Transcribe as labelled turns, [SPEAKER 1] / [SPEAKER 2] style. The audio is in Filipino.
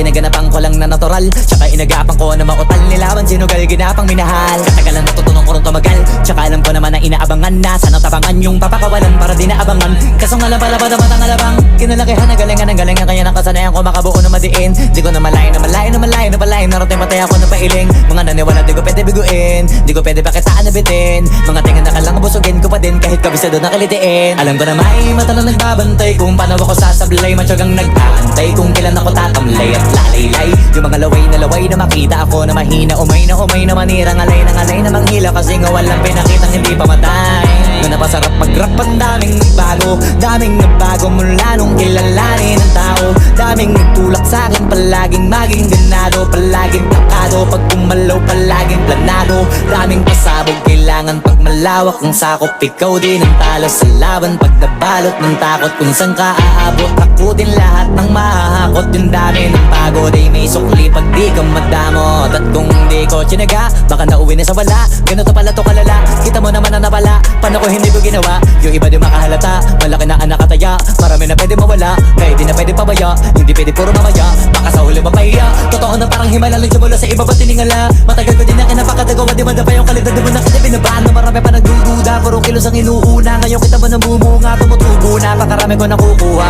[SPEAKER 1] Ginaganapan ko lang na natural, tsaka inagapan ko na mautal. Nilawan sinugal, ginapang minahal. Katagalan natutunan ko rin tumagal, tsaka alam ko naman na inaabangan na. Sana tabangan yung papakawalan para di naabangan. Kaso nga lang pala ba dapat ang alabang kinalakihan na galingan ng galingan. Kaya nakasanayan ko makabuo na madiin. Di ko na malayo na malayo na malayo na malayo. Narating patay ako na pailing. Mga naniwala di ko pwede biguin, di ko pwede pakitaan na bitin. Mga tingin na kalang busugin ko pa din kahit kabisado na kalitiin. Alam ko na may mata na nagbabantay kung paano ako sasablay. Matyagang nag-aantay kung kailan ako tatamlay at lalaylay. Yung mga laway na makita ako na mahina. Umay na manira, ngalay na manghila. Kasi nga walang pinakitang hindi pa matay. Na napasarap mag-rap, ang daming nagbago. Daming nagbago mula nung kilalanin ang tao. Daming nagtulak sa'kin, palaging maging ganado. Palaging takado, pag kumalaw palaging planado. Daming pasabog, kailangan pag malawak ang sakop. Ikaw din ang talo sa laban pag nabalot ng takot. Kung saan ka aabot, ako din lahat ng mahahakot. Yung dami ng pagod ay may sukli pag di ka madamot. At kung di ko tinaga, baka nauwi na sa wala. Ganito pala to kalala, kita mo naman ang napala. Paano ko hindi ko ginawa, yung iba di makahalata. Malaki na anak kataya, marami na pwede mawala. Kaya di na pwede pabaya, hindi pwede puro mamaya. Baka sa huli mapahiya, totoo na parang himala. Lang mula sa iba ba tiningala. Matagal ko din na kinapakatagawa, di ba yung kalidad. Di mo na kita binabaan na marami pa nagdududa. Puro kilos ang inuuna, ngayon kita ba namumunga. Tumutubo na, pakarami ko nakukuha.